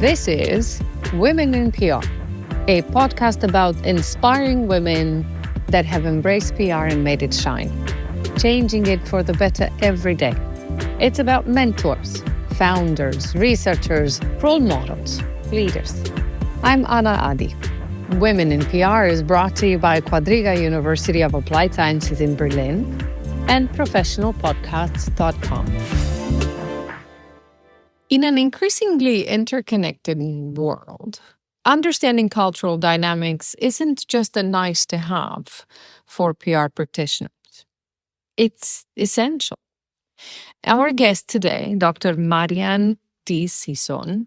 This is Women in PR, a podcast about inspiring women that have embraced PR and made it shine, changing it for the better every day. It's about mentors, founders, researchers, role models, leaders. I'm Anna Adi. Women in PR is brought to you by Quadriga University of Applied Sciences in Berlin and professionalpodcasts.com. In an increasingly interconnected world, understanding cultural dynamics isn't just a nice to have for PR practitioners. It's essential. Our guest today, Dr. Marianne Sison,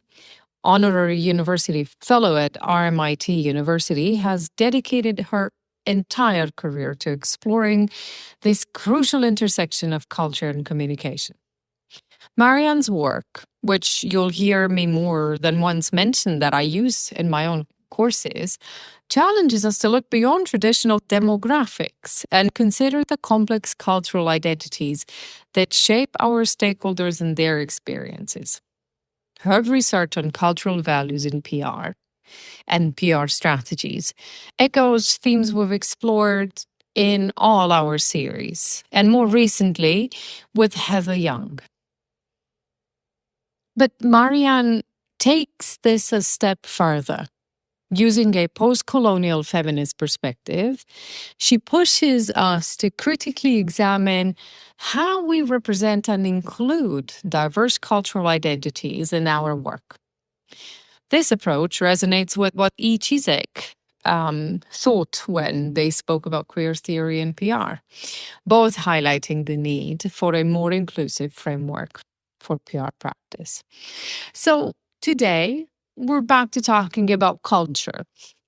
honorary university fellow at RMIT University, has dedicated her entire career to exploring this crucial intersection of culture and communication. Marianne's work, which you'll hear me more than once mention that I use in my own courses, challenges us to look beyond traditional demographics and consider the complex cultural identities that shape our stakeholders and their experiences. Her research on cultural values in PR and PR strategies echoes themes we've explored in all our series, and more recently with Heather Young. But Marianne takes this a step further. Using a post-colonial feminist perspective, she pushes us to critically examine how we represent and include diverse cultural identities in our work. This approach resonates with what E. Chisek thought when they spoke about queer theory and PR, both highlighting the need for a more inclusive framework for PR practice. So today, we're back to talking about culture,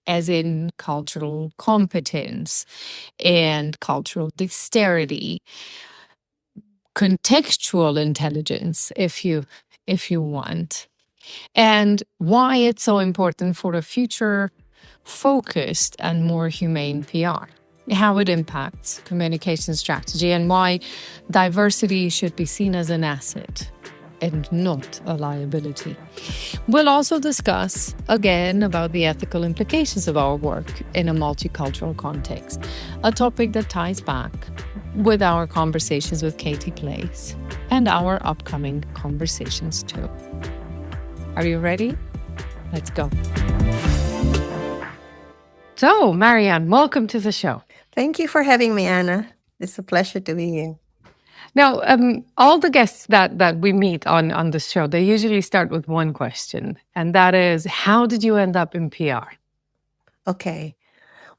as in cultural competence and cultural dexterity, contextual intelligence, if you want, and why it's so important for a future focused and more humane PR, how it impacts communication strategy, and why diversity should be seen as an asset and not a liability. We'll also discuss, again, about the ethical implications of our work in a multicultural context, a topic that ties back with our conversations with Katie Place and our upcoming conversations too. Are you ready? Let's go. So, Marianne, welcome to the show. Thank you for having me, Anna. It's a pleasure to be here. Now, all the guests that we meet on the show, they usually start with one question, and that is, how did you end up in PR? Okay.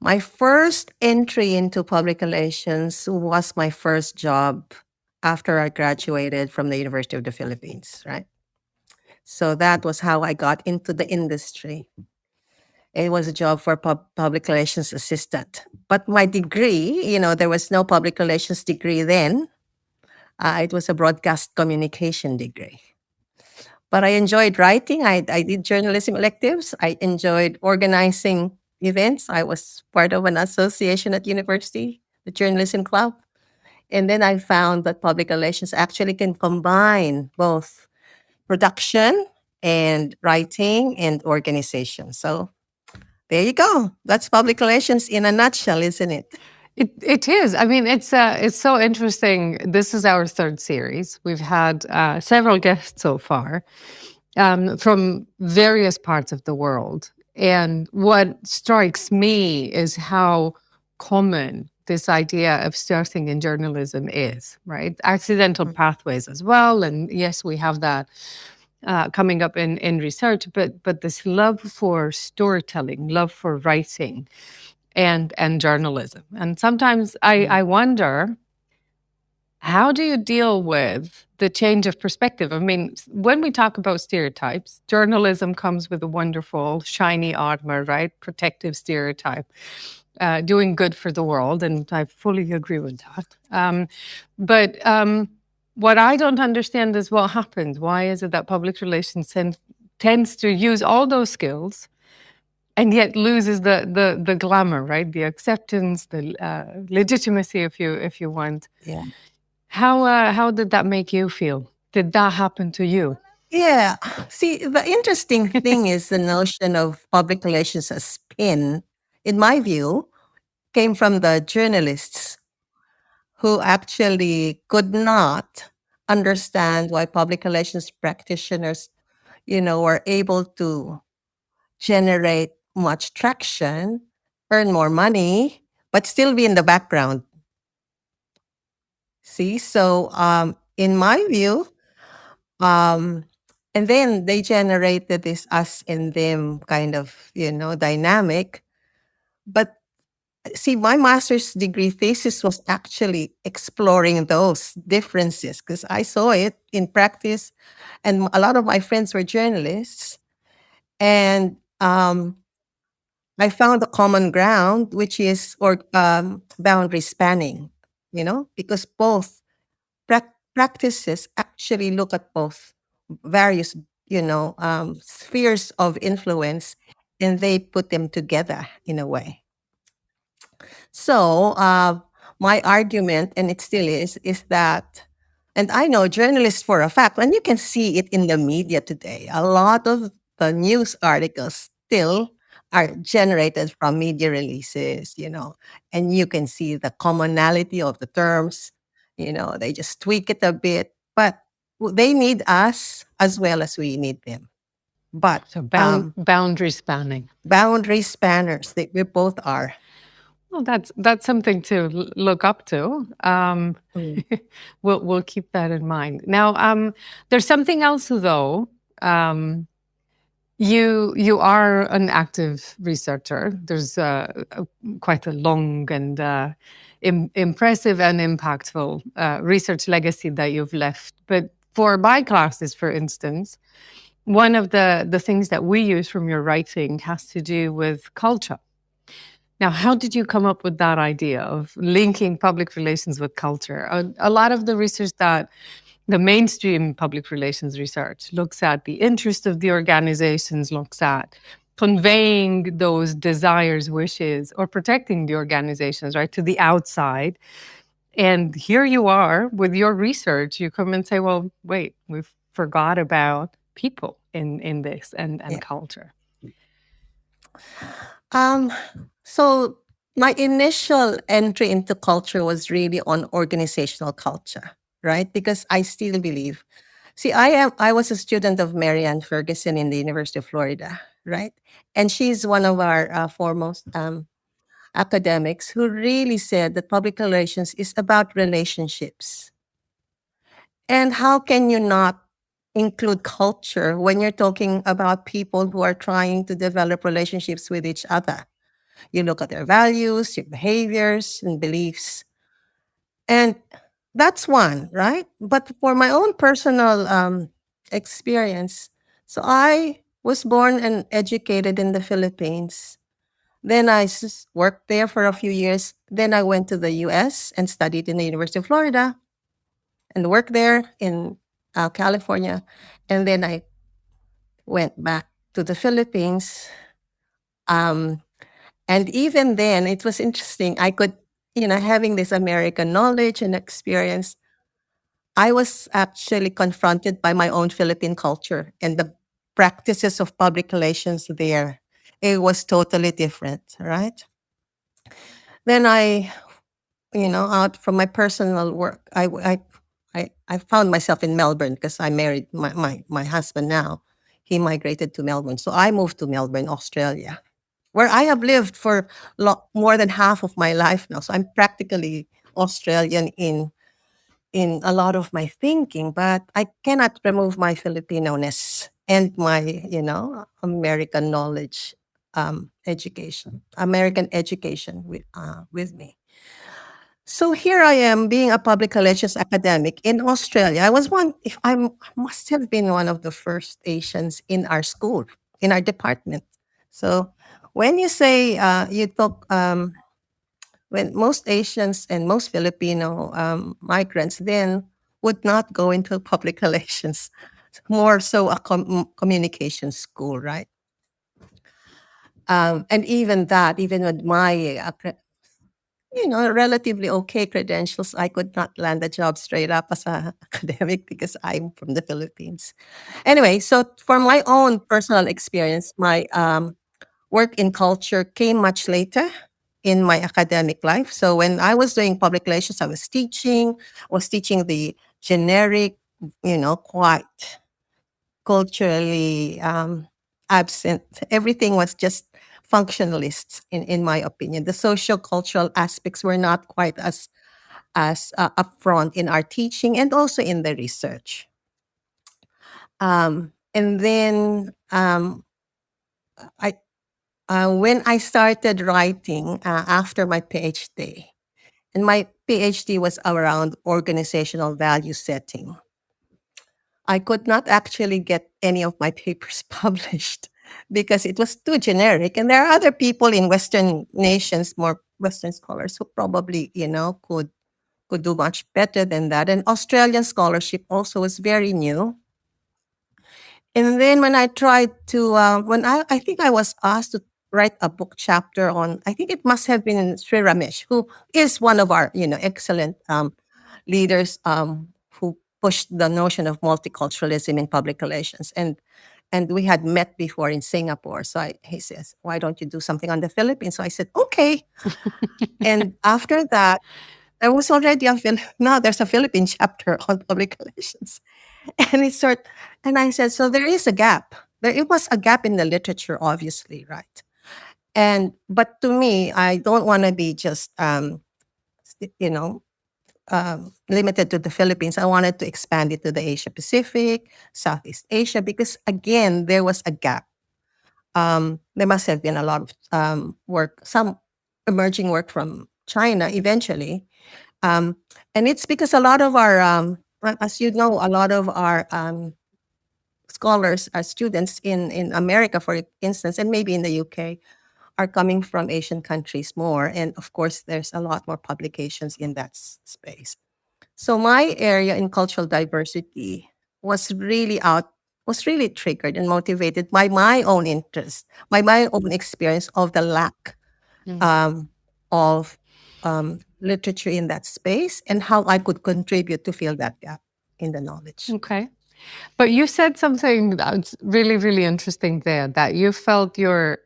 My first entry into public relations was my first job after I graduated from the University of the Philippines, right? So that was how I got into the industry. It was a job for public relations assistant. But my degree, there was no public relations degree then. It was a broadcast communication degree. But I enjoyed writing. I did journalism electives. I enjoyed organizing events. I was part of an association at university, the Journalism Club. And then I found that public relations actually can combine both production and writing and organization. So there you go. That's public relations in a nutshell, isn't it? It is. I mean, it's so interesting. This is our third series. We've had several guests so far from various parts of the world. And what strikes me is how common this idea of starting in journalism is, right? Accidental pathways as well. And yes, we have that coming up in research, but this love for storytelling, love for writing, and journalism. And sometimes I wonder, how do you deal with the change of perspective? I mean, when we talk about stereotypes, journalism comes with a wonderful, shiny armor, right? Protective stereotype, doing good for the world. And I fully agree with that. But what I don't understand is what happens. Why is it that public relations tends to use all those skills and yet loses the glamour, right? The acceptance, the legitimacy, if you want. Yeah. How did that make you feel? Did that happen to you? Yeah. See, the interesting thing is the notion of public relations as spin, in my view, came from the journalists who actually could not understand why public relations practitioners, were able to generate much traction, earn more money, but still be in the background. See, so in my view, um, and then they generated this us and them kind of dynamic. But see, my master's degree thesis was actually exploring those differences because I saw it in practice, and a lot of my friends were journalists, and I found a common ground, which is or boundary spanning. Because both practices actually look at both various spheres of influence, and they put them together in a way. So, my argument, and it still is that, and I know journalists for a fact, and you can see it in the media today, a lot of the news articles still are generated from media releases, and you can see the commonality of the terms, they just tweak it a bit, but they need us as well as we need them. But So boundary spanning. boundary spanners, we both are. Well, that's something to look up to. Mm. We'll keep that in mind. Now, there's something else though. Um, you are an active researcher. There's quite a long and impressive and impactful research legacy that you've left. But for my classes, for instance, one of the things that we use from your writing has to do with culture. Now, how did you come up with that idea of linking public relations with culture? A lot of the research that the mainstream public relations research looks at the interest of the organizations, looks at conveying those desires, wishes, or protecting the organizations, right, to the outside. And here you are with your research, you come and say, well, wait, we've forgot about people in this and Yeah. culture. Um, so my initial entry into culture was really on organizational culture, right? Because I still believe. See, I was a student of Marianne Ferguson in the University of Florida, right? And she's one of our foremost academics who really said that public relations is about relationships. And how can you not include culture when you're talking about people who are trying to develop relationships with each other? You look at their values, your behaviors, and beliefs. And that's one, right? But for my own personal experience, so I was born and educated in the Philippines. Then I worked there for a few years. Then I went to the US and studied in the University of Florida and worked there in California. And then I went back to the Philippines. Um, And even then, it was interesting. I could, having this American knowledge and experience, I was actually confronted by my own Philippine culture and the practices of public relations there. It was totally different, right? Then out from my personal work, I found myself in Melbourne because I married my husband now. He migrated to Melbourne. So I moved to Melbourne, Australia, where I have lived for more than half of my life now. So I'm practically Australian in a lot of my thinking, but I cannot remove my Filipino-ness and my, American knowledge, education, American education with me. So here I am being a public relations academic in Australia. I was one, if I'm, I must have been one of the first Asians in our school, in our department. So when you say you talk, when most Asians and most Filipino migrants then would not go into public relations, more so a communication school, right? And even that, even with my relatively okay credentials. I could not land a job straight up as a academic because I'm from the Philippines. Anyway, so for my own personal experience, my work in culture came much later in my academic life. So when I was doing public relations, was teaching the generic, quite culturally absent. Everything was just functionalists, in my opinion. The social cultural aspects were not quite as upfront in our teaching and also in the research. And then I when I started writing after my PhD, and my PhD was around organizational value setting. I could not actually get any of my papers published because it was too generic. And there are other people in Western nations, more Western scholars, who probably, could do much better than that. And Australian scholarship also was very new. And then when I tried to, when I think I was asked to write a book chapter on, I think it must have been Sri Ramesh, who is one of our, excellent leaders who pushed the notion of multiculturalism in public relations. And we had met before in Singapore. So he says, why don't you do something on the Philippines? So I said, okay. And after that, there was already now there's a Philippine chapter on public relations. And it sort and I said, so there is a gap. It was a gap in the literature, obviously, right? And but to me, I don't want to be just you know limited to the Philippines. I wanted to expand it to the Asia Pacific, Southeast Asia, because again, there was a gap. There must have been a lot of work, some emerging work from China eventually. Um, and it's because a lot of our, as you know, a lot of our scholars, students in America, for instance, and maybe in the UK, are coming from Asian countries more. And of course, there's a lot more publications in that space. So my area in cultural diversity was really out, was really triggered and motivated by my own interest, by my own experience of the lack Mm. um, of literature in that space and how I could contribute to fill that gap in the knowledge. Okay. But you said something that's really, really interesting there, that you felt your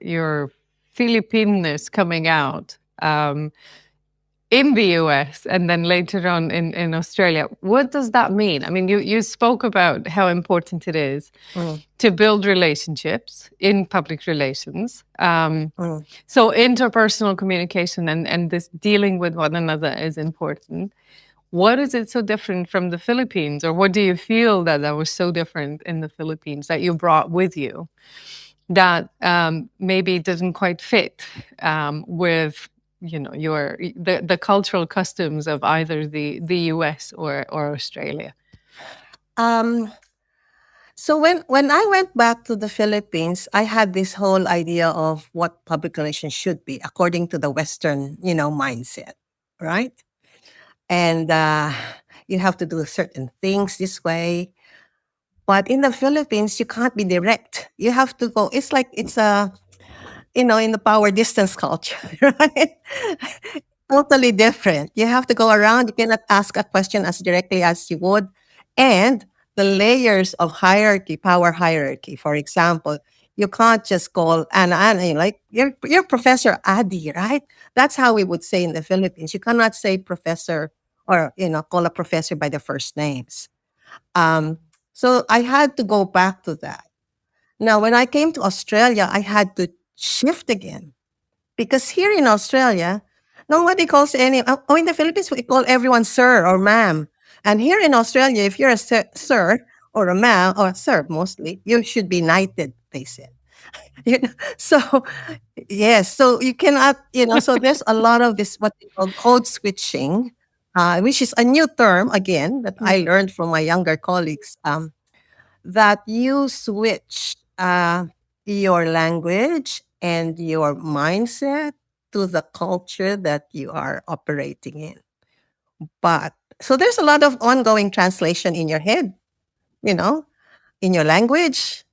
Filipineness coming out in the US and then later on in Australia. What does that mean? I mean, you spoke about how important it is Mm, to build relationships in public relations. mm. So interpersonal communication and this dealing with one another is important. What is it so different from the Philippines, or what do you feel that was so different in the Philippines that you brought with you that maybe didn't quite fit with the cultural customs of either the US or Australia? Um, so when I went back to the Philippines, I had this whole idea of what public relations should be according to the Western, mindset, right? And you have to do certain things this way. But in the Philippines, you can't be direct. You have to go. It's like it's a in the power distance culture, right? Totally different. You have to go around. You cannot ask a question as directly as you would. And the layers of hierarchy, power hierarchy, for example, you can't just call Anna, like you're Professor Adi, right? That's how we would say in the Philippines. You cannot say professor or call a professor by the first names. Um, so I had to go back to that. Now, when I came to Australia, I had to shift again because here in Australia, nobody calls in the Philippines, we call everyone sir or ma'am. And here in Australia, if you're a sir or a ma'am, or sir mostly, you should be knighted, they said. You know, so, yes, so you cannot, so there's a lot of this, what they call code switching, which is a new term, again, that I learned from my younger colleagues. That you switch your language and your mindset to the culture that you are operating in. But so there's a lot of ongoing translation in your head, you know, in your language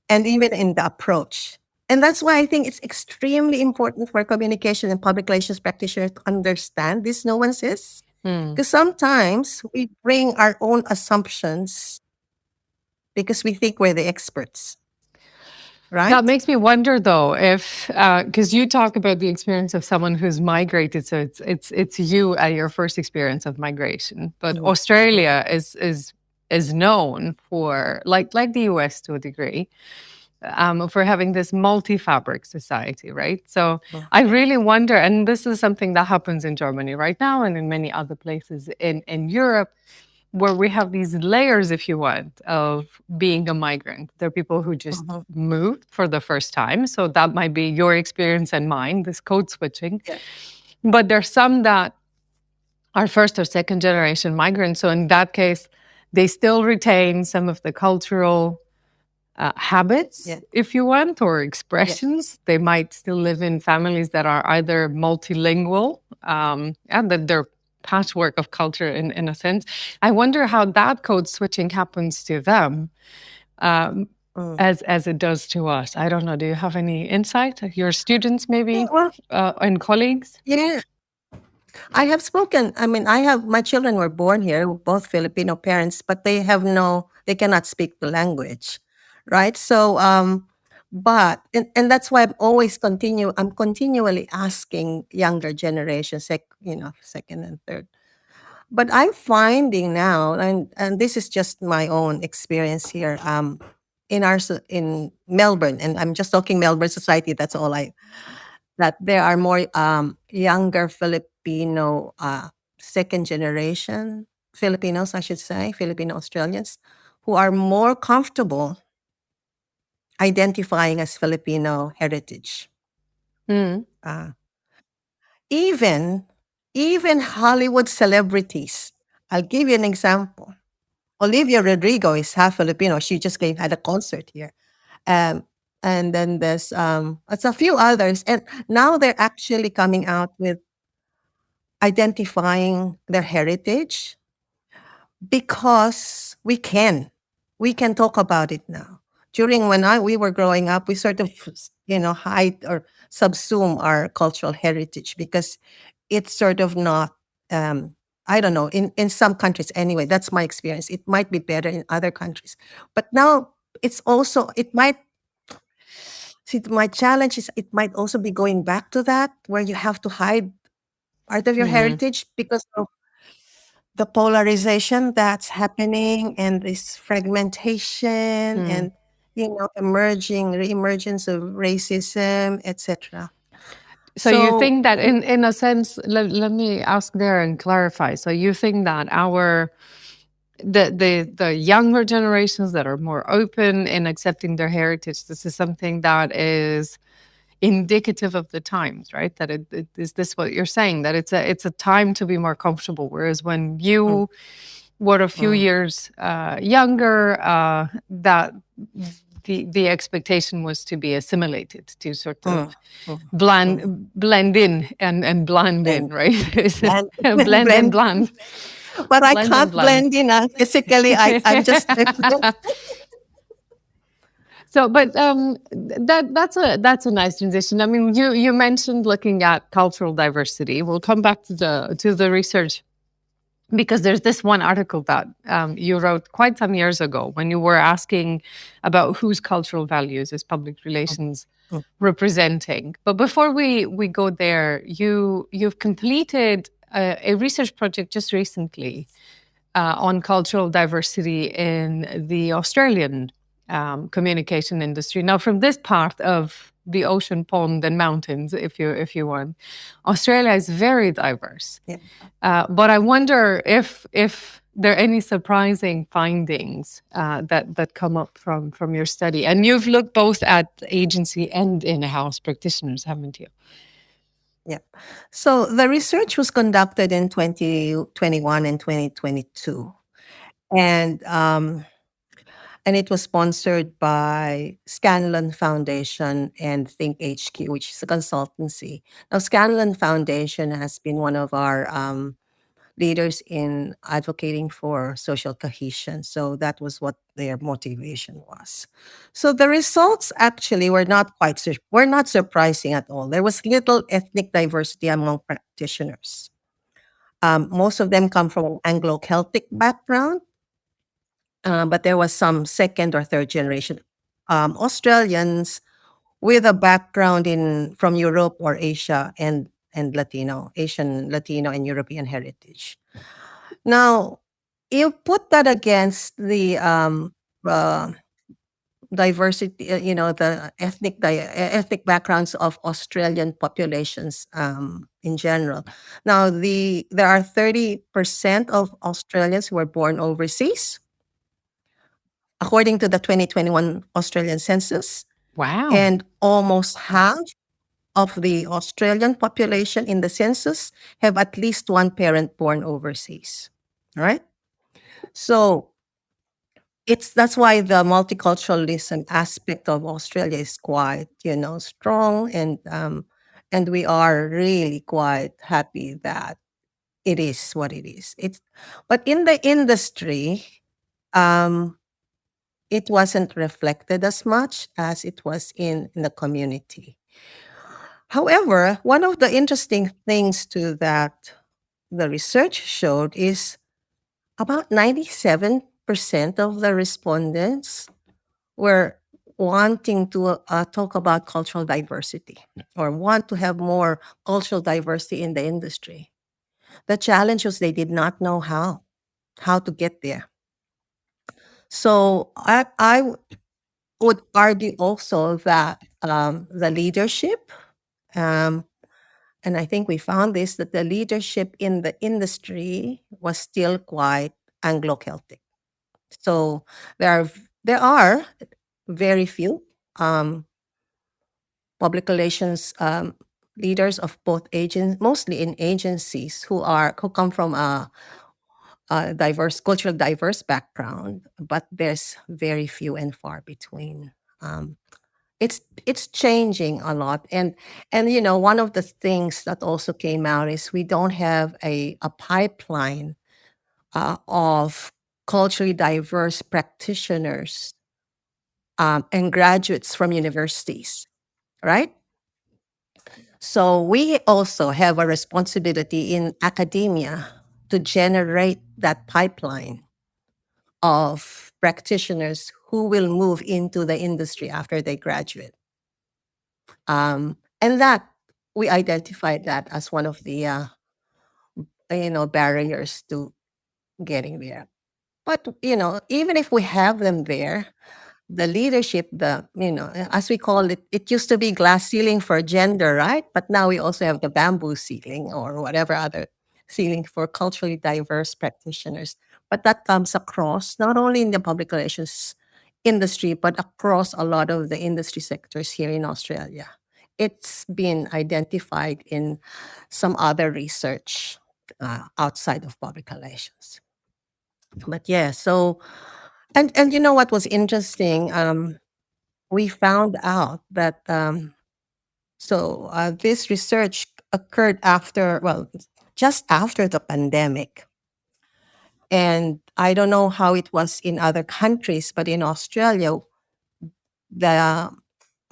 and even in the approach. And that's why I think it's extremely important for communication and public relations practitioners to understand these nuances. Hmm. Because sometimes we bring our own assumptions because we think we're the experts, That right? makes me wonder, though, if because you talk about the experience of someone who's migrated, so it's you at your first experience of migration. But Mhm. Mhm. Australia is known for like the US to a degree, for having this multi-fabric society, right? So Mhm. I really wonder, and this is something that happens in Germany right now and in many other places in Europe, where we have these layers, if you want, of being a migrant. There are people who just Mhm. moved for the first time. So that might be your experience and mine, this code switching. Yeah. But there's some that are first or second generation migrants. So in that case, they still retain some of the cultural habits, Yeah. if you want, or Yeah. expressions. They might still live in families that are either multilingual, and that they're patchwork of culture in a sense. I wonder how that code switching happens to them, um, Mm. as it does to us. I don't know. Do you have any insight? Your students, Yeah. maybe, Well, and colleagues? yeah. I have spoken. I mean, I have my children were born here, both Filipino parents, but they cannot speak the language, right? So, but and that's why I'm continually asking younger generations, second and third. But I'm finding now, and this is just my own experience here, in Melbourne, and I'm just talking Melbourne society. That's all I that there are more younger Filipino second generation Filipinos, I should say, Filipino Australians, who are more comfortable identifying as Filipino heritage. Mm. Uh, even even Hollywood celebrities. I'll give you an example. Olivia Rodrigo is half Filipino. She just had a concert here. Um, and then there's a few others, and now they're actually coming out with identifying their heritage because we can talk about it now. During when we were growing up, we sort of hide or subsume our cultural heritage because it's sort of not I don't know, in some countries anyway. That's my experience. It might be better in other countries, but now it's also it might see my challenge is it might also be going back to that where you have to hide part of your Mm. heritage because of the polarization that's happening and this fragmentation Mm. and emerging reemergence of racism, etc. So you So think that in a sense, let me ask there and clarify. So you think that the younger generations that are more open in accepting their heritage, this is something that is indicative of the times, right? That it is this what you're saying, that it's a time to be more comfortable. Whereas when mm, you were a few mm, years younger, that the expectation was to be assimilated, to sort of mm, mm, mm. blend in and blend in, blend right? Is it blend blend and blend, bland, but I blend and can't bland. blend in physically. I'm just different. So, but that's a nice transition. I mean, you mentioned looking at cultural diversity. We'll come back to the research, because there's this one article that you wrote quite some years ago when you were asking about whose cultural values is public Mm, relations mm, representing. But before we go there, you've completed a research project just recently on cultural diversity in the Australian communication industry. Now, from this part of the ocean, pond, and mountains, if you want, Australia is very diverse. yeah. But I wonder if there are any surprising findings that come up from your study. And you've looked both at agency and in-house practitioners, haven't you? Yeah. So the research was conducted in 2021 and 2022. And and it was sponsored by Scanlon Foundation and Think HQ, which is a consultancy. Now, Scanlon Foundation has been one of our leaders in advocating for social cohesion. So that was what their motivation was. So the results actually were not surprising at all. There was little ethnic diversity among practitioners. Most of them come from Anglo-Celtic background, but there was some second or third generation Australians with a background in from Europe or Asia and Asian, Latino, and European heritage. Now, you put that against the uh, diversity, the ethnic backgrounds of Australian populations in general. Now, there are 30% of Australians who were born overseas, according to the 2021 Australian census, Wow. and almost half of the Australian population in the census have at least one parent born overseas. All right. So that's why the multiculturalism aspect of Australia is quite, strong, and we are really quite happy that it is what it is. But in the industry, um, it wasn't reflected as much as it was in the community. However, one of the interesting things to that the research showed is about 97% of the respondents were wanting to talk about cultural diversity or want to have more cultural diversity in the industry. The challenge was they did not know how to get there. So I would argue also that the leadership, um, and I think we found this, that the leadership in the industry was still quite Anglo-Celtic. So there are very few public relations leaders of both agents, mostly in agencies, who come from a cultural diverse background, but there's very few and far between. Um, it's changing a lot, and one of the things that also came out is we don't have a pipeline of culturally diverse practitioners and graduates from universities, right? So we also have a responsibility in academia to generate that pipeline of practitioners who will move into the industry after they graduate. And that we identified that as one of the barriers to getting there. But even if we have them there, the leadership, as we call it, it used to be glass ceiling for gender, right? But now we also have the bamboo ceiling or whatever other ceiling for culturally diverse practitioners. But that comes across not only in the public relations industry, but across a lot of the industry sectors here in Australia. It's been identified in some other research outside of public relations. But yeah, so and you know what was interesting? We found out that this research occurred just after the pandemic, and I don't know how it was in other countries, but in Australia, the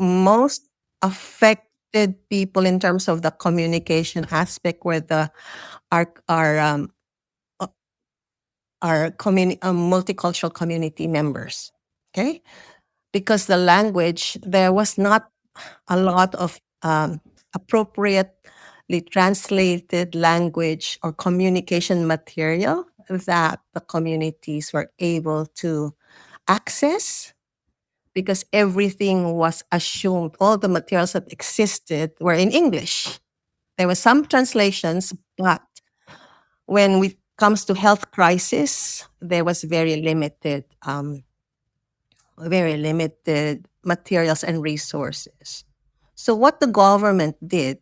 most affected people in terms of the communication aspect were the uh, multicultural community members. Okay, because the language there was not a lot of appropriately translated language or communication material that the communities were able to access, because everything was assumed, all the materials that existed were in English. There were some translations, but when it comes to health crisis, there was very limited materials and resources. So what the government did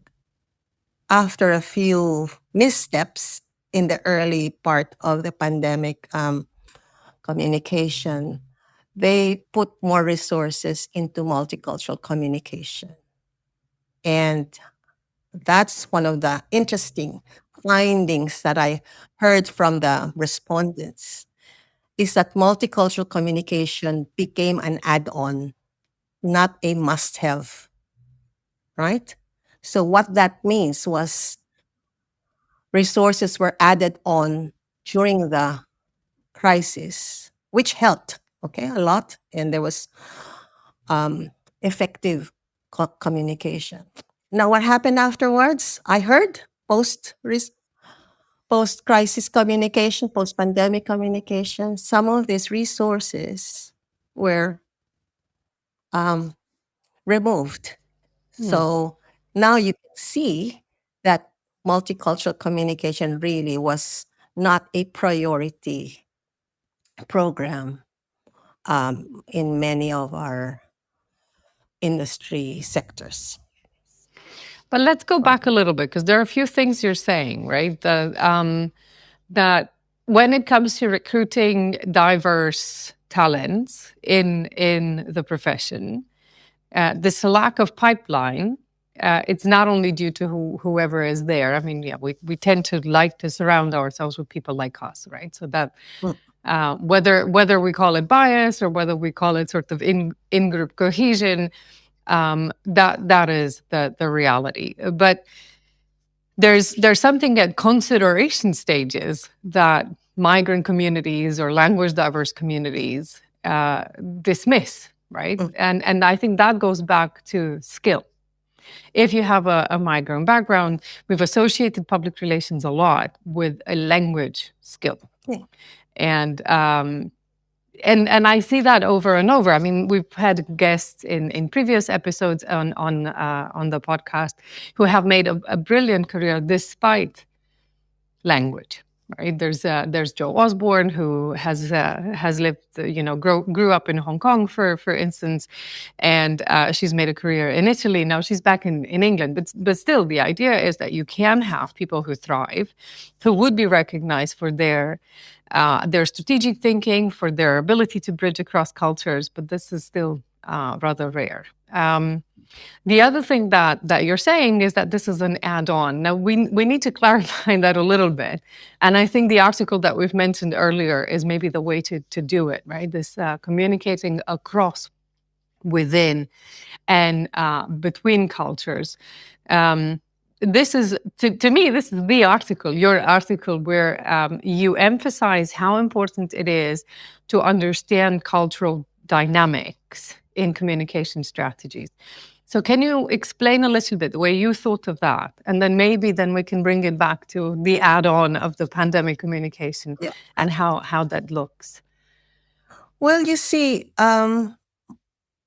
after a few missteps in the early part of the pandemic communication, they put more resources into multicultural communication. And that's one of the interesting findings that I heard from the respondents is that multicultural communication became an add on, not a must have, right? So, what that means was resources were added on during the crisis, which helped, okay, a lot. And there was um, effective communication. Now, what happened afterwards? I heard post post crisis communication, post pandemic communication. Some of these resources were um, removed. Hmm. So now you can see that multicultural communication really was not a priority program in many of our industry sectors. But let's go back a little bit because there are a few things you're saying, right? That when it comes to recruiting diverse talents in the profession, this lack of pipeline, it's not only due to whoever is there. I mean, yeah, we tend to like to surround ourselves with people like us, right? So that Mm, whether we call it bias or whether we call it sort of in group cohesion, that is the reality. But there's something at consideration stages that migrant communities or language diverse communities dismiss, right? mm, And I think that goes back to skill. If you have a migrant background, we've associated public relations a lot with a language skill. yeah. And I see that over and over. I mean, we've had guests in previous episodes on the podcast who have made a brilliant career despite language. Right? There's Joe Osborne who has lived, grew up in Hong Kong, for instance, and she's made a career in Italy. Now she's back in England, but still, the idea is that you can have people who thrive, who would be recognized for their strategic thinking, for their ability to bridge across cultures, but this is still rather rare. The other thing that you're saying is that this is an add-on. Now we need to clarify that a little bit, and I think the article that we've mentioned earlier is maybe the way to do it. Right, this communicating across, within, and between cultures. Um, this is to me, this is the article, your article, where you emphasize how important it is to understand cultural dynamics in communication strategies. So can you explain a little bit the way you thought of that? And then maybe then we can bring it back to the add-on of the pandemic communication Yeah. and how that looks. Well, you see,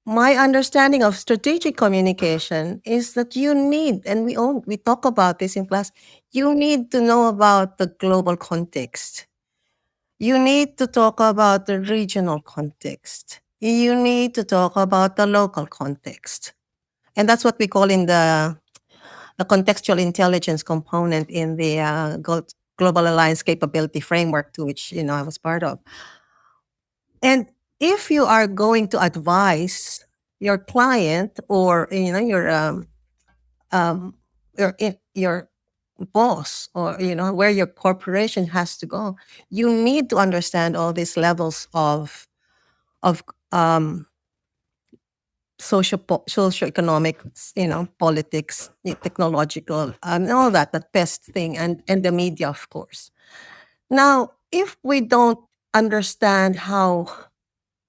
my understanding of strategic communication is that you need, and we talk about this in class, you need to know about the global context. You need to talk about the regional context. You need to talk about the local context. And that's what we call in the contextual intelligence component in the Global Alliance Capability Framework, to which I was part of. And if you are going to advise your client or um, your boss, or where your corporation has to go, you need to understand all these levels of socioeconomic, politics, technological, and all that best thing, and the media, of course. Now, if we don't understand how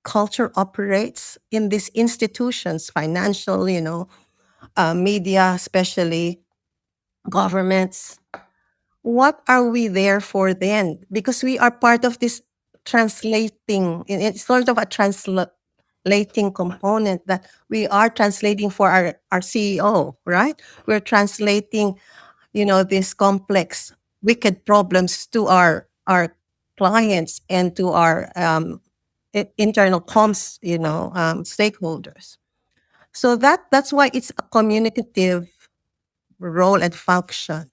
culture operates in these institutions, financial, media, especially governments, what are we there for then? Because we are part of this translating, it's sort of a translating component, that we are translating for our CEO, right? We're translating, these complex, wicked problems to our clients and to our internal comms, stakeholders. So that's why it's a communicative role and function.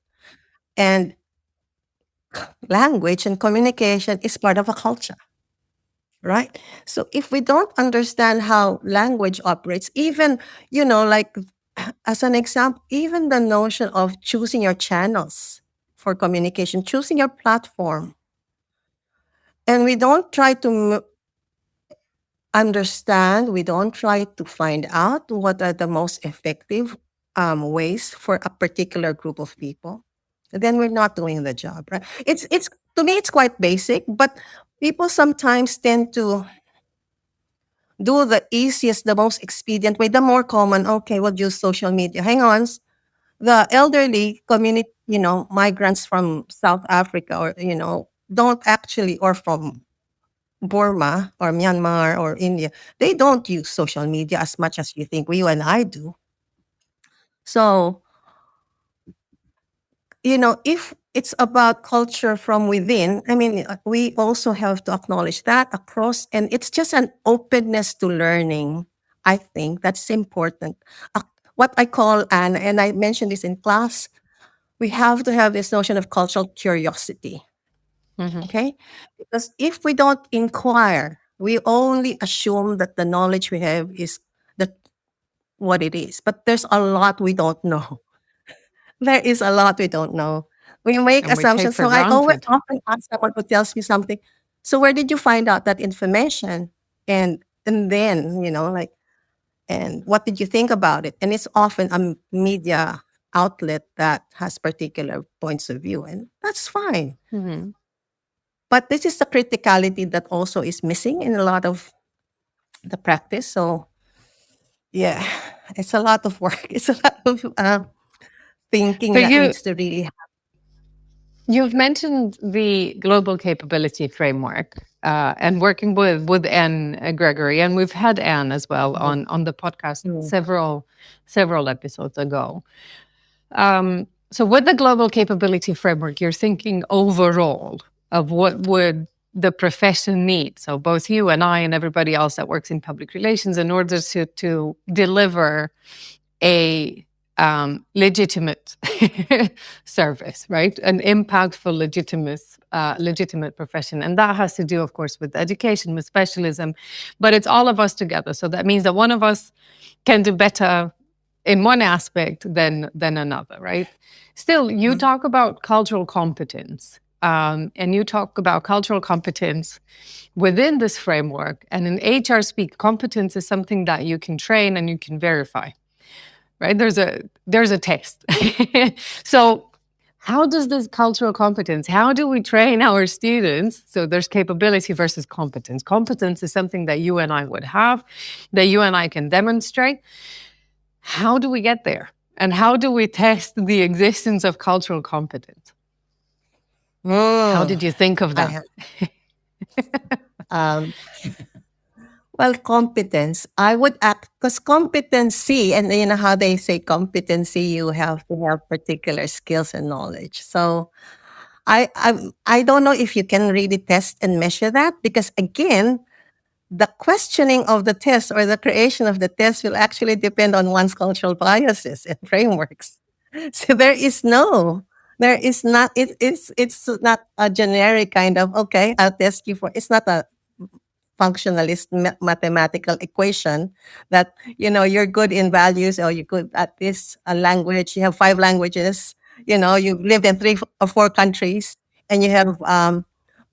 And language and communication is part of a culture, right? So if we don't understand how language operates, even, like as an example, even the notion of choosing your channels. for communication, choosing your platform. And we don't try to understand, we don't try to find out what are the most effective ways for a particular group of people, then we're not doing the job, right? It's to me it's quite basic, but people sometimes tend to do the easiest, the most expedient way, the more common. Okay, we'll use social media. Hang on, the elderly community, migrants from South Africa, or don't actually, or from Burma or Myanmar or India, they don't use social media as much as you think you and I do. So, if it's about culture from within, I mean, we also have to acknowledge that across, and it's just an openness to learning. I think that's important. Uh, what I call, and I mentioned this in class, we have to have this notion of cultural curiosity. Hmm. Okay? Because if we don't inquire, we only assume that the knowledge we have is that what it is. But there's a lot we don't know. There is a lot we don't know. We make And we take assumptions. for So I always granted. often ask someone who tells me something. So where did you find out that information? And then, like, and what did you think about it? And it's often a media outlet that has particular points of view, and that's fine. Hmm. But this is the criticality that also is missing in a lot of the practice. So yeah, it's a lot of work. It's a lot of So thinking that you needs to really happen. you've mentioned the global capability framework and working with Anne Gregory, and we've had Anne as well on the podcast Mm. several episodes ago. So with the global capability framework, you're thinking overall of what would the profession need. So both you and I and everybody else that works in public relations in order to deliver a legitimate service, right? An impactful, legitimate profession, and that has to do, of course, with education, with specialism, but it's all of us together. So that means that one of us can do better in one aspect than another, right? Still, you Mhm. talk about cultural competence, and you talk about cultural competence within this framework. And in HR speak, competence is something that you can train and you can verify, right? There's a test. So how does this cultural competence, how do we train our students? So there's capability versus competence. Competence is something that you and I would have, that you and I can demonstrate. How do we get there? And how do we test the existence of cultural competence? How Mm. did you think of I that? have, um, well, competence. I would act because competency, and you know how they say competency, you have to have particular skills and knowledge. So I don't know if you can really test and measure that, because again, the questioning of the test or the creation of the test will actually depend on one's cultural biases and frameworks. So there is not, it's not a generic kind of, okay, I'll test you for, it's not a functionalist mathematical equation that, you're good in values, or you're good at this language, you have five languages, you've lived in three or four countries, and you have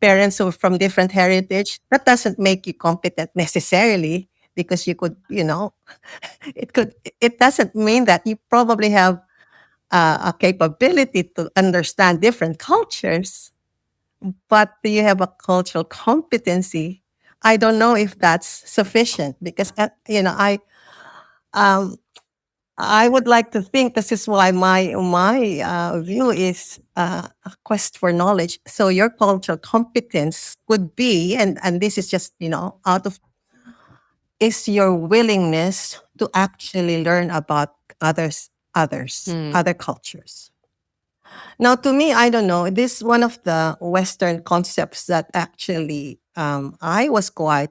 parents who are from different heritage. That doesn't make you competent necessarily, because you could, it could, it doesn't mean that you probably have a capability to understand different cultures, but do you have a cultural competency? I don't know if that's sufficient, because um, I would like to think this is why my view is a quest for knowledge. So your cultural competence could be, and this is just out of, is your willingness to actually learn about Hmm. other cultures. Now, to me, I don't know. This is one of the Western concepts that actually I was quite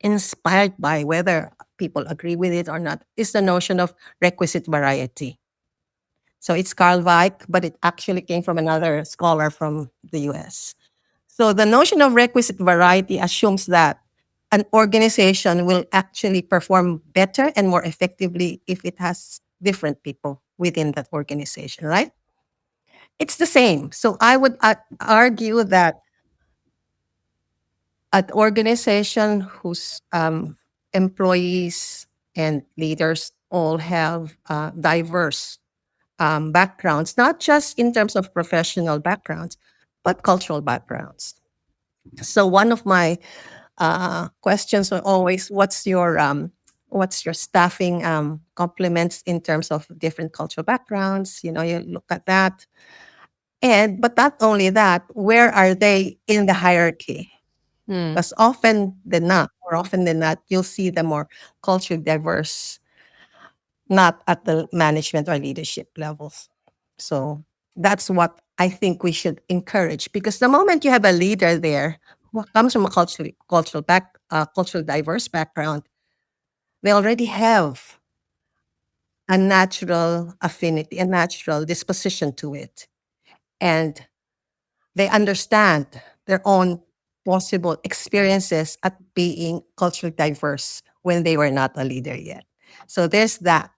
inspired by, whether people agree with it or not, is the notion of requisite variety. So it's Carl Weick, but it actually came from another scholar from the US. So the notion of requisite variety assumes that an organization will actually perform better and more effectively if it has different people within that organization, right? It's the same. So I would argue that an organization whose employees and leaders all have diverse backgrounds, not just in terms of professional backgrounds, but cultural backgrounds. So one of my questions are always, what's your staffing complements in terms of different cultural backgrounds? You know, you look at that, and but not only that, where are they in the hierarchy? Mm. Because often than not, more often than not, you'll see the more culturally diverse, not at the management or leadership levels. So that's what I think we should encourage, because the moment you have a leader there who comes from a cultural diverse background, they already have a natural affinity, a natural disposition to it, and they understand their own possible experiences at being culturally diverse when they were not a leader yet. So there's that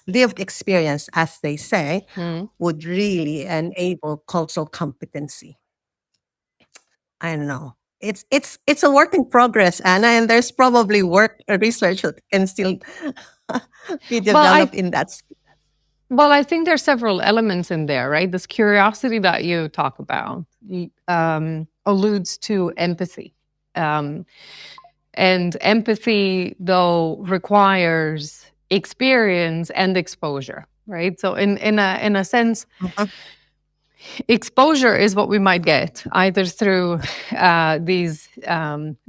lived experience, as they say, Mm. would really enable cultural competency. I don't know. It's a work in progress, Anna, and there's probably work research that can still be Well, I developed in that. well, I think there's several elements in there, right? This curiosity that you talk about alludes to empathy. Um, and empathy, though, requires experience and exposure, right? So, in a sense, Mhm. exposure is what we might get either through these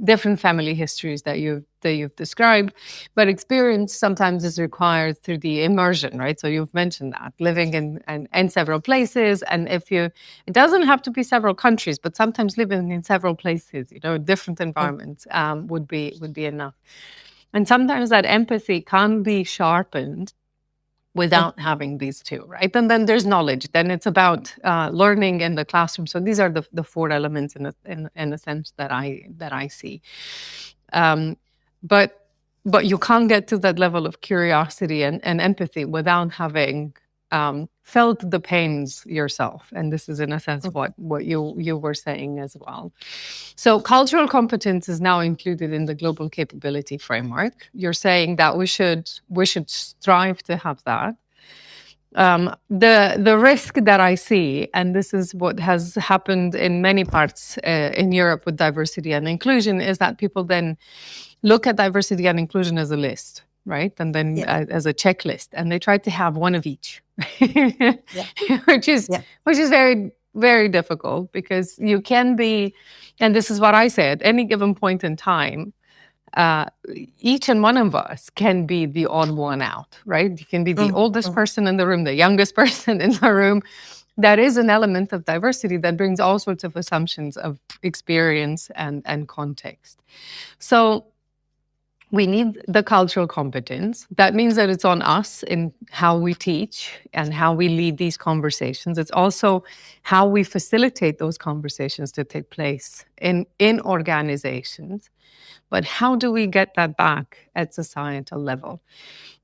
different family histories that you've described, but experience sometimes is required through the immersion, right? So you've mentioned that living in several places, and if you, it doesn't have to be several countries, but sometimes living in several places, different Mm, environments would be enough. And sometimes that empathy can be sharpened mm, without having these two, right? And then there's knowledge. Then it's about learning in the classroom. So these are the four elements in a sense that I see. Um, but but you can't get to that level of curiosity and empathy without having felt the pains yourself. And this is in a sense mm, what you were saying as well. So cultural competence is now included in the global capability framework. You're saying that we should strive to have that. The risk that I see, and this is what has happened in many parts in Europe with diversity and inclusion, is that people then look at diversity and inclusion as a list, right? And then yeah, as a checklist, and they try to have one of each, yeah, which is yeah. which is very very difficult because you can be, and this is what I say, at any given point in time, uh, each and one of us can be the odd one out, right? You can be the Mm, oldest mm, person in the room, the youngest person in the room. That is an element of diversity that brings all sorts of assumptions of experience and context. So we need the cultural competence. That means that it's on us in how we teach and how we lead these conversations. It's also how we facilitate those conversations to take place in organizations. But how do we get that back at societal level?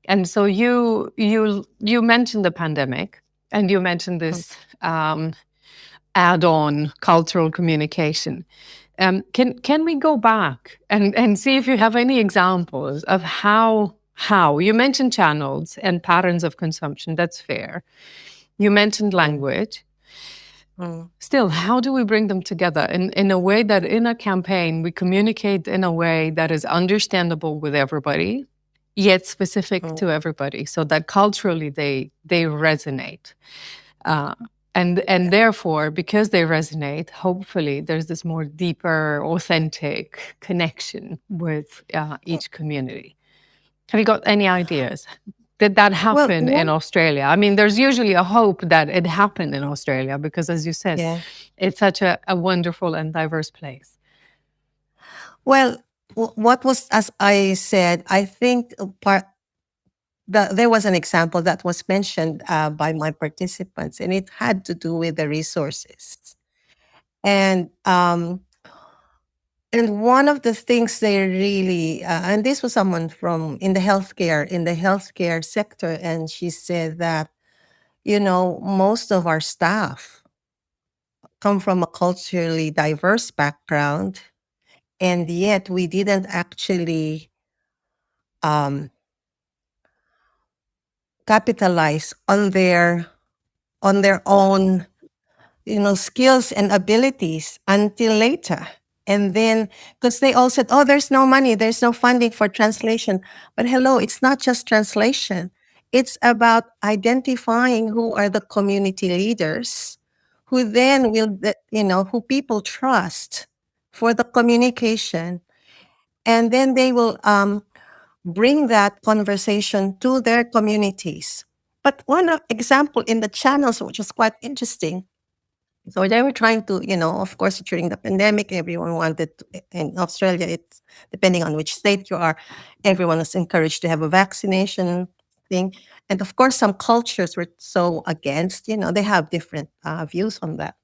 And so you mentioned the pandemic, and you mentioned mm. this add-on cultural communication. Can we go back and see if you have any examples of how you mentioned channels and patterns of consumption? That's fair. You mentioned Mm, language. mm, Still, how do we bring them together in a way that in a campaign we communicate in a way that is understandable with everybody, yet specific mm, to everybody, so that culturally they resonate. Uh, and yeah, therefore, because they resonate, hopefully there's this more deeper, authentic connection with mm. each community. Have you got any ideas? Did that Well, happen in one, Australia? I mean, there's usually a hope that it happened in Australia because, as you said, yeah. it's such a wonderful and diverse place. Well, what was, as I said, I think there was an example that was mentioned by my participants, and it had to do with the resources. And and one of the things they really, and this was someone from in the healthcare sector, and she said that most of our staff come from a culturally diverse background, and yet we didn't actually um, capitalize on their own skills and abilities until later. And then, because they all said, oh, there's no money, there's no funding for translation. But hello, it's not just translation. It's about identifying who are the community leaders who then who people trust for the communication. And then they will bring that conversation to their communities. But one example in the channels, which was quite interesting, so they were trying to, of course, during the pandemic, everyone wanted to, in Australia, it's depending on which state you are, everyone was encouraged to have a vaccination thing. And of course, some cultures were so against, they have different views on that.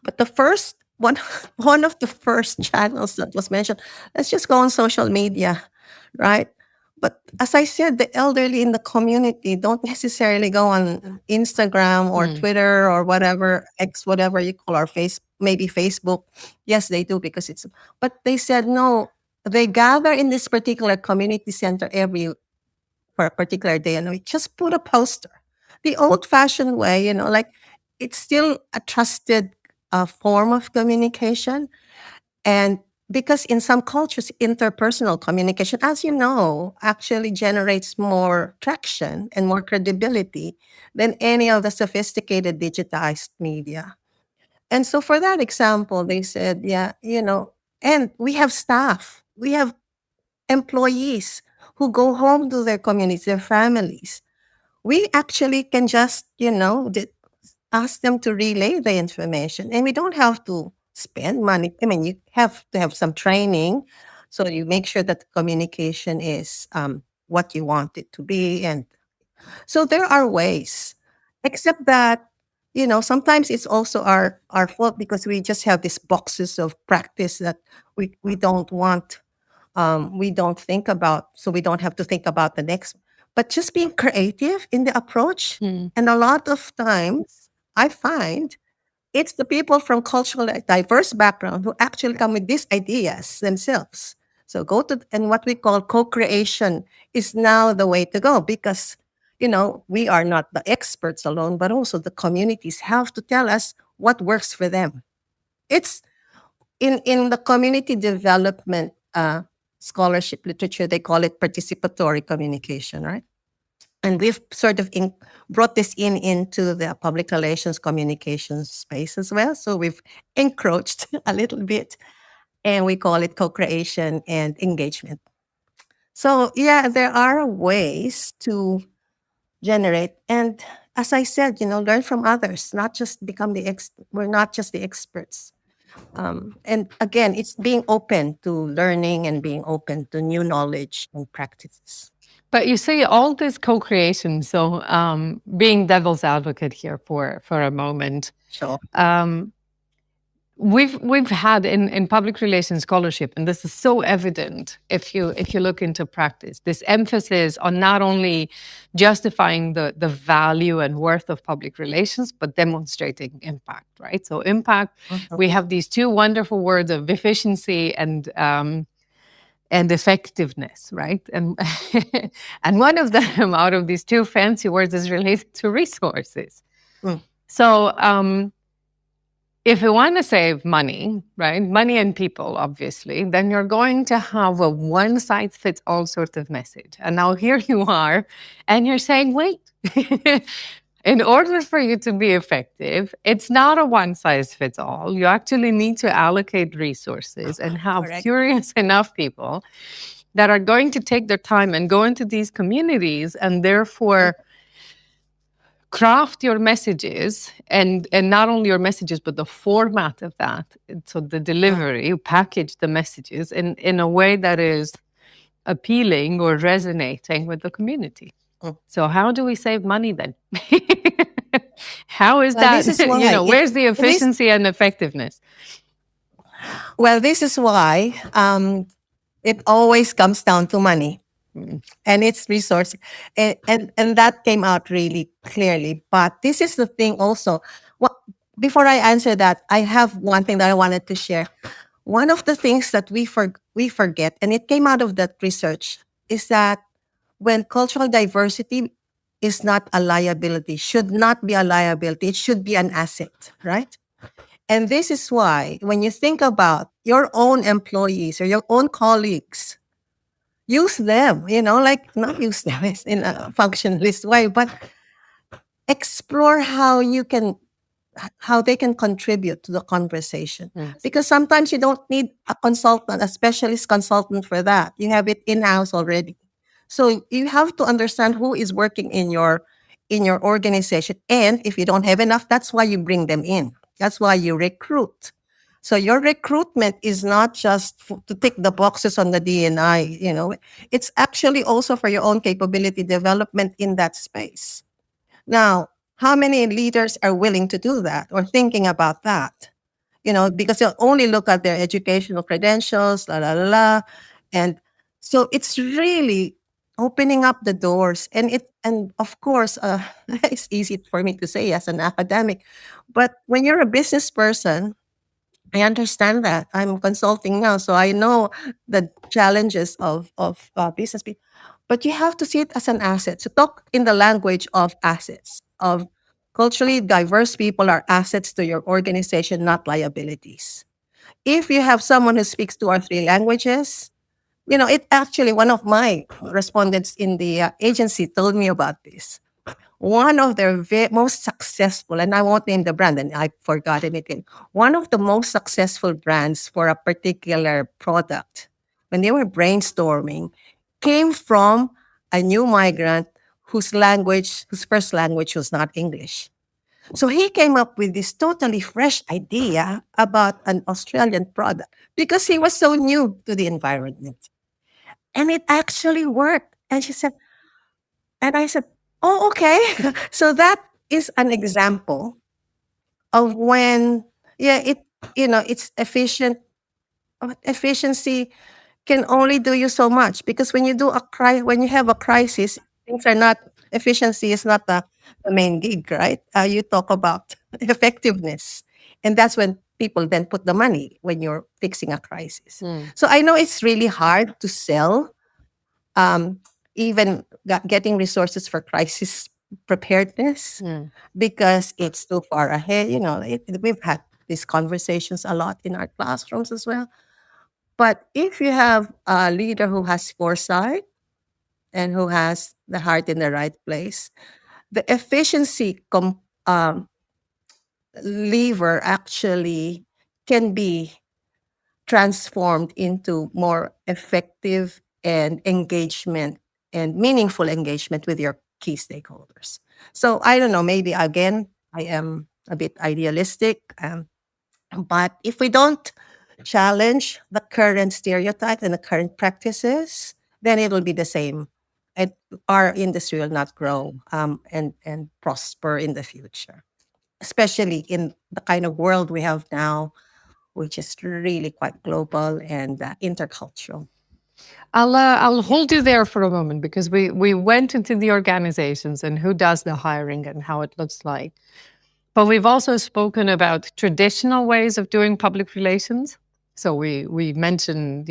But the first one, one of the first channels that was mentioned, let's just go on social media, right? But as I said, the elderly in the community don't necessarily go on Instagram or Mm, Twitter or whatever, X, whatever you call, or maybe Facebook. Yes, they do because but they said no, they gather in this particular community center for a particular day and we just put a poster. The old fashioned way, like it's still a trusted form of communication. And because in some cultures, interpersonal communication, as you know, actually generates more traction and more credibility than any of the sophisticated digitized media. And so for that example, they said, yeah, and we have staff, we have employees who go home to their communities, their families. We actually can just, ask them to relay the information and we don't have to spend money. I mean, you have to have some training. So you make sure that the communication is what you want it to be. And so there are ways, except that, sometimes it's also our fault because we just have these boxes of practice that we don't want, we don't think about, so we don't have to think about the next. But just being creative in the approach, mm, and a lot of times I find it's the people from culturally diverse background who actually come with these ideas themselves. So go to and what we call co-creation is now the way to go because we are not the experts alone, but also the communities have to tell us what works for them. It's in the community development scholarship literature, they call it participatory communication, right? And we've sort of brought this into the public relations communication space as well. So we've encroached a little bit, and we call it co-creation and engagement. So yeah, there are ways to generate, and as I said, learn from others, not just become we're not just the experts. And again, it's being open to learning and being open to new knowledge and practices. but you see all this co-creation. So, being devil's advocate here for a moment, Sure. um, we've had in public relations scholarship, and this is so evident if you look into practice, this emphasis on not only justifying the value and worth of public relations, but demonstrating impact, right? So impact, Mhm. we have these two wonderful words of efficiency and effectiveness, right? And and one of them out of these two fancy words is related to resources. Mm. So if you want to save money, right, money and people, obviously, then you're going to have a one size fits all sort of message. And now here you are, and you're saying, wait, in order for you to be effective, it's not a one size fits all. You actually need to allocate resources and have Correct. curious enough people that are going to take their time and go into these communities and Mhm. therefore craft your messages, and not only your messages but the format of that, so the Mm. delivery, you package the messages in a way that is appealing or resonating with the community. Mm. So how do we save money then? How is Well, this that? is why Where's the this efficiency and effectiveness? this is why it always comes down to money. Mm. and its resource, and that came out really clearly. But this is the thing also. What Before I answer that, I have one thing that I wanted to share. One of the things that we forget, and it came out of that research, is that when cultural diversity is not a liability, should not be a liability, it should be an asset, right? And this is why when you think about your own employees or your own colleagues, use them, like not use them in a functionalist way, but explore how they can contribute to the conversation. Yes. Because sometimes you don't need a consultant, a specialist consultant for that. You have it in-house already. So you have to understand who is working in your organization. And if you don't have enough, that's why you bring them in. That's why you recruit. So your recruitment is not just to tick the boxes on the DNI. It's actually also for your own capability development in that space. Now, how many leaders are willing to do that or thinking about that? Because they'll only look at their educational credentials, la la la, la. And so it's really opening up the doors. And of course, it's easy for me to say as an academic, but when you're a business person, I understand that. I'm consulting now, so I know the challenges of business people. But you have to see it as an asset. So talk in the language of assets. Of culturally diverse people are assets to your organization, not liabilities. If you have someone who speaks two or three languages, it actually one of my respondents in the agency told me about this. One of their most successful, and I won't name the brand, and I've forgotten it. One of the most successful brands for a particular product, when they were brainstorming, came from a new migrant whose first language was not English. So he came up with this totally fresh idea about an Australian product because he was so new to the environment. And it actually worked. And I said, oh, okay. So that is an example of when, yeah, it's efficient. Efficiency can only do you so much because when you have a crisis, things are not, efficiency is not the main gig, right? You talk about effectiveness. And that's when people then put the money when you're fixing a crisis. Mm. So I know it's really hard to sell um, even getting resources for crisis preparedness Mm. because it's too far ahead. We've had these conversations a lot in our classrooms as well. But if you have a leader who has foresight and who has the heart in the right place, the efficiency lever actually can be transformed into more effective and engagement and meaningful engagement with your key stakeholders. So I don't know, maybe again, I am a bit idealistic, but if we don't challenge the current stereotypes and the current practices, then it will be the same. And our industry will not grow and prosper in the future, especially in the kind of world we have now, which is really quite global and intercultural. I'll hold you there for a moment because we went into the organizations and who does the hiring and how it looks like. But we've also spoken about traditional ways of doing public relations. So we mentioned,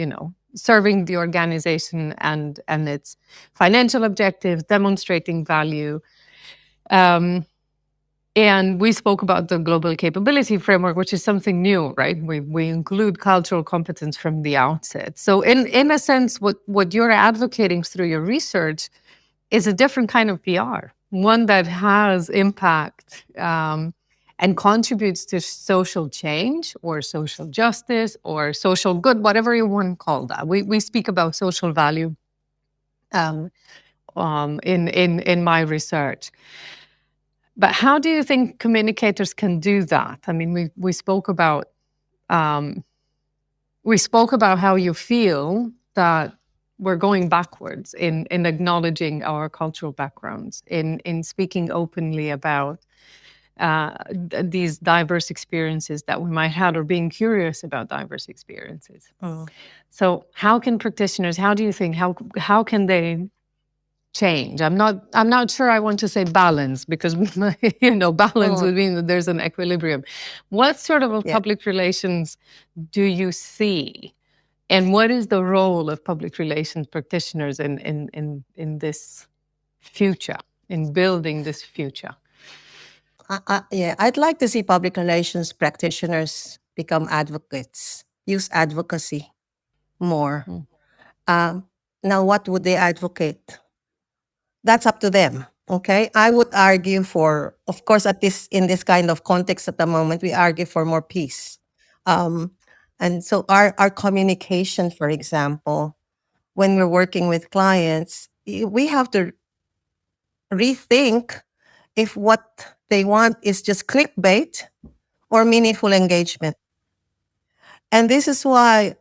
serving the organization and its financial objectives, demonstrating value. Um, and we spoke about the global capability framework, which is something new, right? We include cultural competence from the outset. So in a sense, what you're advocating through your research is a different kind of PR, one that has impact and contributes to social change or social justice or social good, whatever you want to call that. We speak about social value um, in my research. But how do you think communicators can do that? I mean, um, we spoke about how you feel that we're going backwards in acknowledging our cultural backgrounds, in speaking openly about these diverse experiences that we might have, or being curious about diverse experiences. Mm. So how can practitioners, how do you think, how can they change? I'm not sure I want to say balance, because balance Mm. would mean that there's an equilibrium. What sort of Yeah. public relations do you see, and what is the role of public relations practitioners in this future, in building this future? Yeah, I'd like to see public relations practitioners become advocates, use advocacy more. Mm. Um, Now, what would they advocate? That's up to them. Okay, I would argue for, of course, at this in this kind of context at the moment, we argue for more peace. Um, and so our communication, for example, when we're working with clients, we have to rethink if what they want is just clickbait or meaningful engagement. And this is why,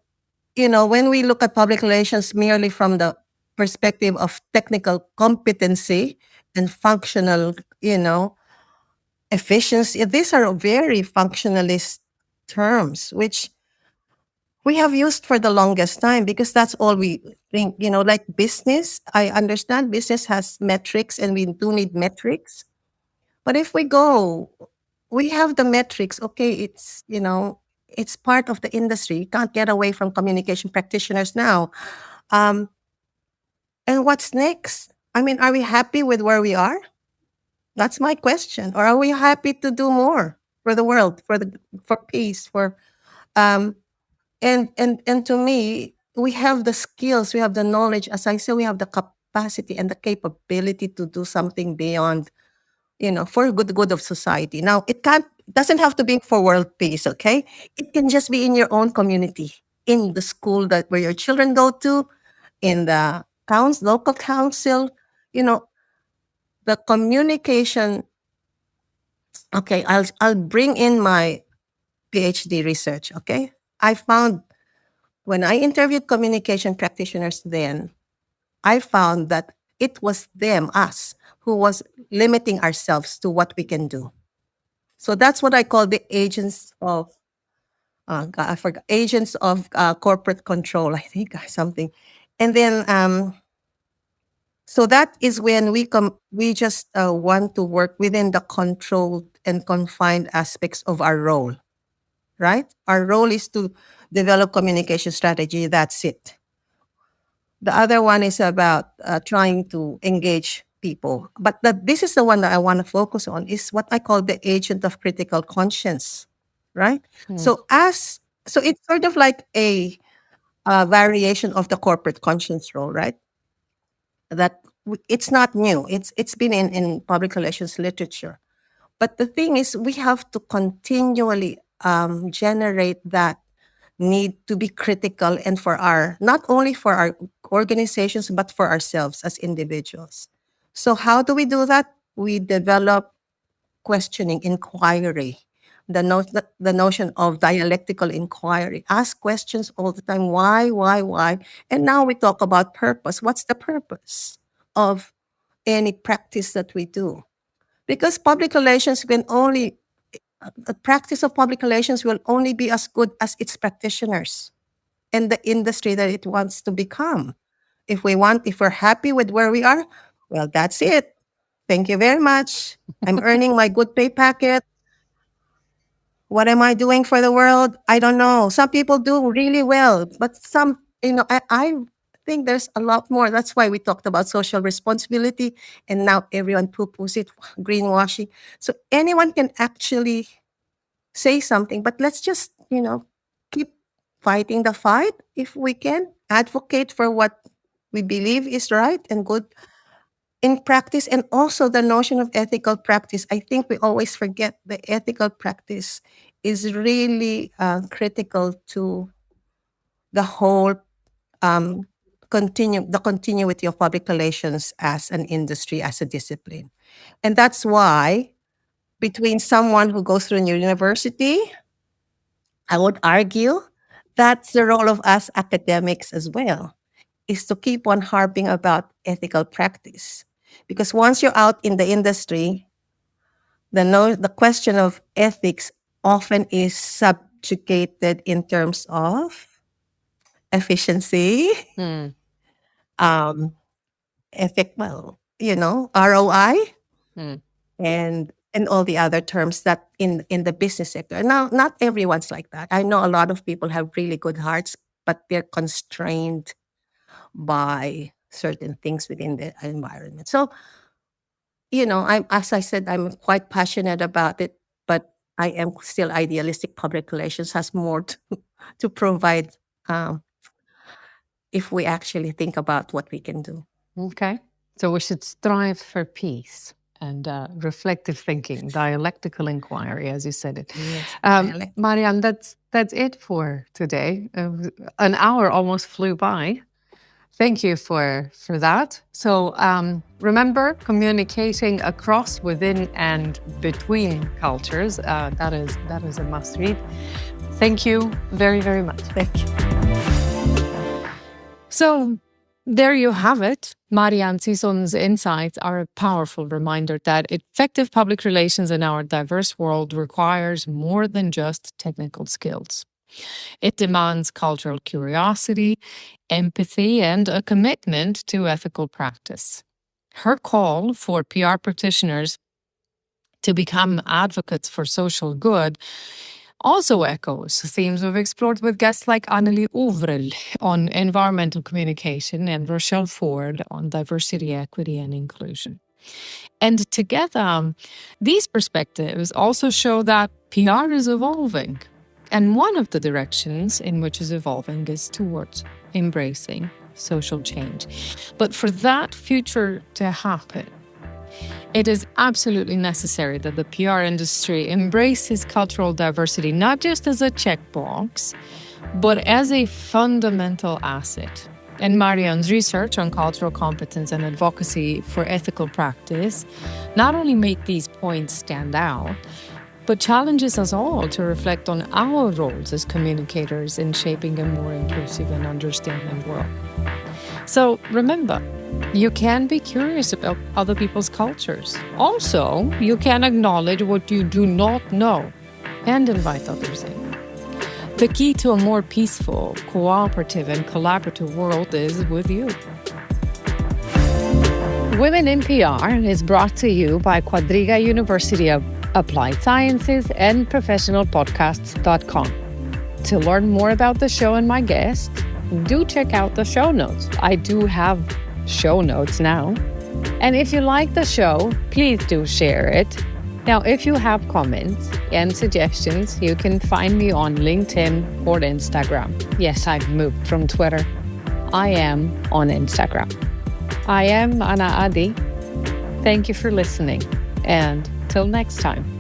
when we look at public relations merely from the perspective of technical competency and functional, efficiency, these are very functionalist terms, which we have used for the longest time because that's all we think, like business. I understand business has metrics and we do need metrics. But if we go, we have the metrics. Okay, it's part of the industry. You can't get away from communication practitioners now. Um, and what's next? I mean, are we happy with where we are? That's my question. Or are we happy to do more for the world, for peace, for um, and to me, we have the skills, we have the knowledge. As I say, we have the capacity and the capability to do something beyond, for good of society. Now, doesn't have to be for world peace, okay? It can just be in your own community, in the school that where your children go to, in the local council, you know, the communication. Okay, I'll bring in my PhD research, okay? I found when I interviewed communication practitioners then, I found that it was them, us, who was limiting ourselves to what we can do. So that's what I call the agents of I forgot, agents of corporate control. I think something, and then so that is when we just want to work within the controlled and confined aspects of our role. Right, our role is to develop communication strategy. That's it. The other one is about trying to engage people. But this is the one that I want to focus on is what I call the agent of critical conscience, right? Mm. So it's sort of like a variation of the corporate conscience role, right? That it's not new. It's been in public relations literature. But the thing is, we have to continually generate that need to be critical and for our not only for our organizations but for ourselves as individuals. So how do we do that? We develop questioning inquiry, the notion of dialectical inquiry. Ask questions all the time. Why? And now we talk about purpose. What's the purpose of any practice that we do? Because public relations can only the practice of public relations will only be as good as its practitioners and the industry that it wants to become. If we're happy with where we are, well, that's it. Thank you very much. I'm earning my good pay packet. What am I doing for the world? I don't know. Some people do really well, but some, I think there's a lot more. That's why we talked about social responsibility, and now everyone poo-poos it, greenwashing. So anyone can actually say something, but let's just, keep fighting the fight if we can, advocate for what we believe is right and good in practice, and also the notion of ethical practice. I think we always forget the ethical practice is really critical to the whole the continuity of public relations as an industry, as a discipline. And that's why between someone who goes through a university, I would argue that's the role of us academics as well, is to keep on harping about ethical practice. Because once you're out in the industry, The question of ethics often is subjugated in terms of efficiency, Mm, um, ROI, mm, and all the other terms that in the business sector. Now, not everyone's like that. I know a lot of people have really good hearts, but they're constrained by certain things within the environment. So, I'm as I said, I'm quite passionate about it, but I am still idealistic. Public relations has more to provide, um, if we actually think about what we can do. okay. So we should strive for peace and reflective thinking, dialectical inquiry, as you said it. Yes, dialect. Marianne, that's it for today. An hour almost flew by. Thank you for that. So remember, communicating across, within, and between cultures. That is a must read. Thank you very, very much. Thank you. So there you have it. Marianne Sison's insights are a powerful reminder that effective public relations in our diverse world requires more than just technical skills. It demands cultural curiosity, empathy, and a commitment to ethical practice. Her call for PR practitioners to become advocates for social good also echoes themes we've explored with guests like Annelie Ovrel on environmental communication and Rochelle Ford on diversity, equity, and inclusion. And together, these perspectives also show that PR is evolving. And one of the directions in which it's evolving is towards embracing social change. But for that future to happen, it is absolutely necessary that the PR industry embraces cultural diversity, not just as a checkbox, but as a fundamental asset. And Marianne's research on cultural competence and advocacy for ethical practice not only make these points stand out, but challenges us all to reflect on our roles as communicators in shaping a more inclusive and understanding world. So remember, you can be curious about other people's cultures. Also, you can acknowledge what you do not know and invite others in. The key to a more peaceful, cooperative, and collaborative world is with you. Women in PR is brought to you by Quadriga University of Applied Sciences and professionalpodcasts.com. To learn more about the show and my guests, do check out the show notes. I do have show notes now. And if you like the show, please do share it. Now, if you have comments and suggestions, you can find me on LinkedIn or Instagram. Yes, I've moved from Twitter. I am on Instagram. I am Anna Adi. Thank you for listening, and till next time.